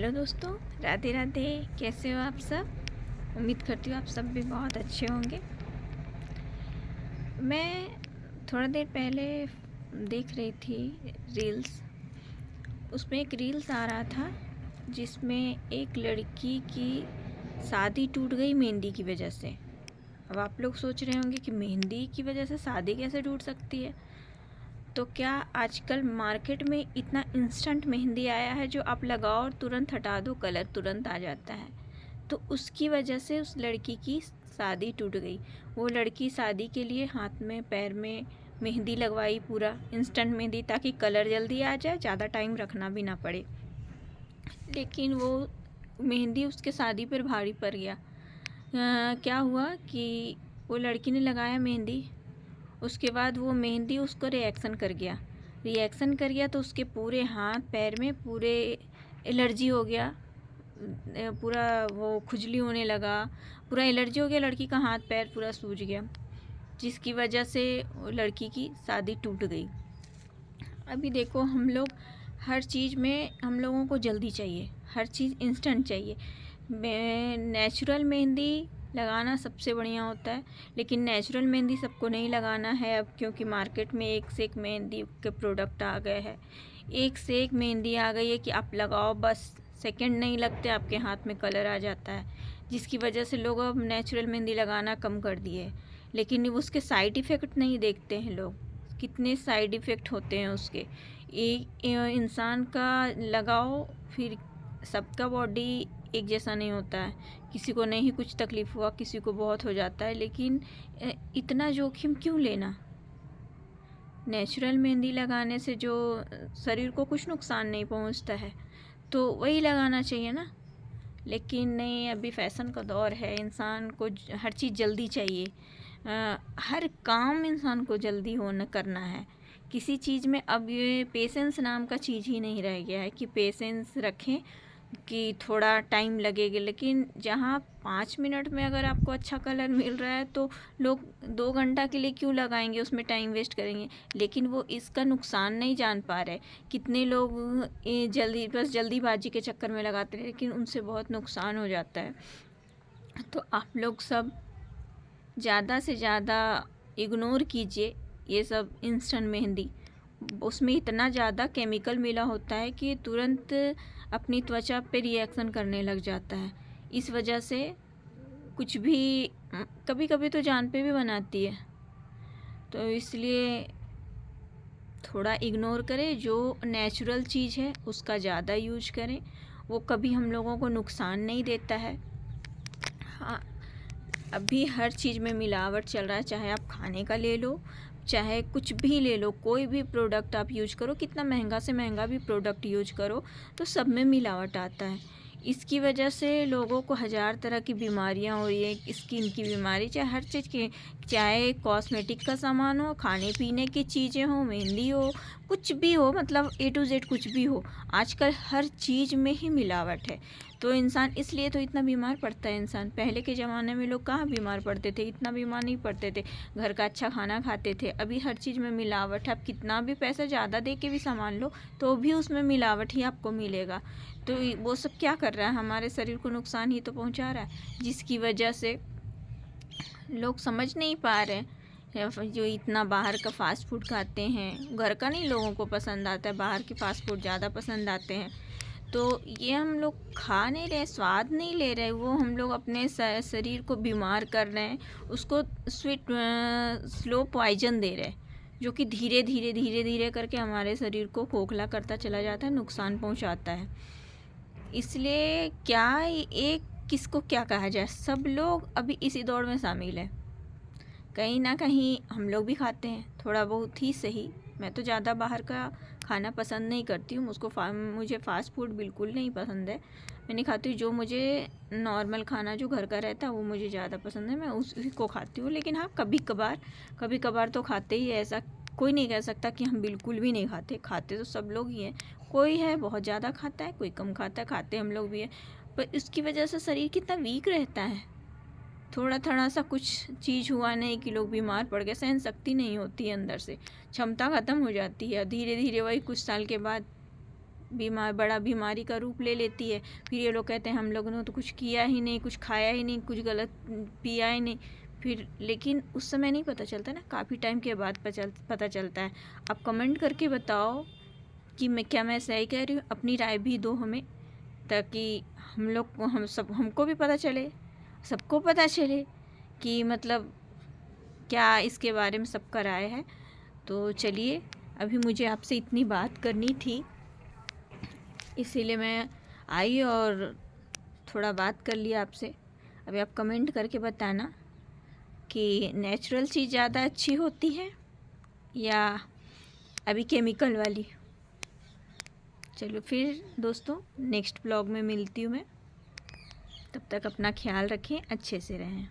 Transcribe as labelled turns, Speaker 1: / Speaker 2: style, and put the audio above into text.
Speaker 1: Hello दोस्तों, राधे राधे। कैसे हो आप सब? उम्मीद करती हूँ आप सब भी बहुत अच्छे होंगे। मैं थोड़ा देर पहले देख रही थी रील्स। उसमें एक रील्स आ रहा था जिसमें एक लड़की की शादी टूट गई मेहंदी की वजह से। अब आप लोग सोच रहे होंगे कि मेहंदी की वजह से शादी कैसे टूट सकती है। तो क्या आजकल मार्केट में इतना इंस्टेंट मेहंदी आया है जो आप लगाओ और तुरंत हटा दो, कलर तुरंत आ जाता है। तो उसकी वजह से उस लड़की की शादी टूट गई। वो लड़की शादी के लिए हाथ में पैर में मेहंदी लगवाई, पूरा इंस्टेंट मेहंदी, ताकि कलर जल्दी आ जाए, ज़्यादा टाइम रखना भी ना पड़े। लेकिन वो मेहंदी उसके शादी पर भारी पड़ गया। क्या हुआ कि वो लड़की ने लगाया मेहंदी, उसके बाद वो मेहंदी उसको रिएक्शन कर गया तो उसके पूरे हाथ पैर में पूरे एलर्जी हो गया। पूरा वो खुजली होने लगा, पूरा एलर्जी हो गया, लड़की का हाथ पैर पूरा सूज गया, जिसकी वजह से लड़की की शादी टूट गई। अभी देखो, हम लोग हर चीज़ में हम लोगों को जल्दी चाहिए, हर चीज़ इंस्टेंट चाहिए। नेचुरल मेहंदी लगाना सबसे बढ़िया होता है, लेकिन नेचुरल मेहंदी सबको नहीं लगाना है अब, क्योंकि मार्केट में एक से एक मेहंदी के प्रोडक्ट आ गए हैं। एक से एक मेहंदी आ गई है कि आप लगाओ, बस सेकंड नहीं लगते आपके हाथ में कलर आ जाता है, जिसकी वजह से लोग अब नेचुरल मेहंदी लगाना कम कर दिए। लेकिन उसके साइड इफ़ेक्ट नहीं देखते हैं लोग, कितने साइड इफ़ेक्ट होते हैं उसके। एक इंसान का लगाओ, फिर सबका बॉडी एक जैसा नहीं होता है, किसी को नहीं कुछ तकलीफ़ हुआ, किसी को बहुत हो जाता है। लेकिन इतना जोखिम क्यों लेना? नेचुरल मेहंदी लगाने से जो शरीर को कुछ नुकसान नहीं पहुंचता है, तो वही लगाना चाहिए ना। लेकिन नहीं, अभी फैशन का दौर है, इंसान को हर चीज़ जल्दी चाहिए। हर काम इंसान को जल्दी होना करना है। किसी चीज़ में अब ये पेशेंस नाम का चीज़ ही नहीं रह गया है कि पेशेंस रखें कि थोड़ा टाइम लगेगा। लेकिन जहाँ 5 मिनट में अगर आपको अच्छा कलर मिल रहा है तो लोग 2 घंटा के लिए क्यों लगाएंगे, उसमें टाइम वेस्ट करेंगे। लेकिन वो इसका नुकसान नहीं जान पा रहे। कितने लोग जल्दीबाजी के चक्कर में लगाते हैं, लेकिन उनसे बहुत नुकसान हो जाता है। तो आप लोग सब ज़्यादा से ज़्यादा इग्नोर कीजिए ये सब इंस्टेंट मेहंदी। उसमें इतना ज़्यादा केमिकल मिला होता है कि तुरंत अपनी त्वचा पे रिएक्शन करने लग जाता है। इस वजह से कुछ भी कभी कभी तो जान पे भी बनाती है। तो इसलिए थोड़ा इग्नोर करें, जो नेचुरल चीज़ है उसका ज़्यादा यूज करें, वो कभी हम लोगों को नुकसान नहीं देता है। हाँ, अभी हर चीज़ में मिलावट चल रहा है, चाहे आप खाने का ले लो, चाहे कुछ भी ले लो, कोई भी प्रोडक्ट आप यूज करो, कितना महंगा से महंगा भी प्रोडक्ट यूज करो, तो सब में मिलावट आता है। इसकी वजह से लोगों को हज़ार तरह की बीमारियां हो रही है, स्किन की बीमारी, चाहे हर चीज़ की, चाहे कॉस्मेटिक का सामान हो, खाने पीने की चीज़ें हो, मेहंदी हो, कुछ भी हो, मतलब A to Z कुछ भी हो, आजकल हर चीज़ में ही मिलावट है। तो इंसान इसलिए तो इतना बीमार पड़ता है। इंसान पहले के ज़माने में लोग कहाँ बीमार पड़ते थे, इतना बीमार नहीं पड़ते थे, घर का अच्छा खाना खाते थे। अभी हर चीज़ में मिलावट है। आप कितना भी पैसा ज़्यादा दे के भी सामान लो तो भी उसमें मिलावट ही आपको मिलेगा। तो वो सब क्या कर रहा है, हमारे शरीर को नुकसान ही तो पहुँचा रहा है, जिसकी वजह से लोग समझ नहीं पा रहे हैं। जो इतना बाहर का फ़ास्ट फूड खाते हैं, घर का नहीं लोगों को पसंद आता है, बाहर के फ़ास्ट फूड ज़्यादा पसंद आते हैं। तो ये हम लोग खा नहीं रहे, स्वाद नहीं ले रहे, वो हम लोग अपने शरीर को बीमार कर रहे हैं, उसको स्लो पॉइजन दे रहे हैं, जो कि धीरे धीरे धीरे धीरे करके हमारे शरीर को खोखला करता चला जाता है, नुकसान पहुंचाता है। इसलिए क्या एक किसको क्या कहा जाए, सब लोग अभी इसी दौड़ में शामिल है। कहीं ना कहीं हम लोग भी खाते हैं, थोड़ा बहुत ही सही। मैं तो ज़्यादा बाहर का खाना पसंद नहीं करती हूँ, मुझे फ़ास्ट फूड बिल्कुल नहीं पसंद है। मैं नहीं खाती हूँ, जो मुझे नॉर्मल खाना जो घर का रहता है वो मुझे ज़्यादा पसंद है, मैं उसी को खाती हूँ। लेकिन हाँ, कभी कभार तो खाते ही है, ऐसा कोई नहीं कह सकता कि हम बिल्कुल भी नहीं खाते। खाते तो सब लोग ही हैं, कोई है बहुत ज़्यादा खाता है, कोई कम खाता है, खाते हम लोग भी है। पर इसकी वजह से शरीर कितना वीक रहता है। थोड़ा थोड़ा सा कुछ चीज़ हुआ नहीं कि लोग बीमार पड़ गए, सहन शक्ति नहीं होती है, अंदर से क्षमता ख़त्म हो जाती है, धीरे धीरे वही कुछ साल के बाद बड़ा बीमारी का रूप ले लेती है। फिर ये लोग कहते हैं हम लोगों ने तो कुछ किया ही नहीं, कुछ खाया ही नहीं, कुछ गलत पिया ही नहीं। फिर लेकिन उस समय नहीं पता चलता ना, काफ़ी टाइम के बाद पता चलता है। आप कमेंट करके बताओ कि मैं सही कह रही हूँ। अपनी राय भी दो हमें, ताकि हम लोग को हमको भी पता चले, सबको पता चले कि मतलब क्या इसके बारे में सबका राय है। तो चलिए, अभी मुझे आपसे इतनी बात करनी थी, इसीलिए मैं आई और थोड़ा बात कर लिया आपसे। अभी आप कमेंट करके बताना कि नेचुरल चीज़ ज़्यादा अच्छी होती है या अभी केमिकल वाली। चलो फिर दोस्तों, नेक्स्ट ब्लॉग में मिलती हूँ मैं। तब तक अपना ख्याल रखें, अच्छे से रहें।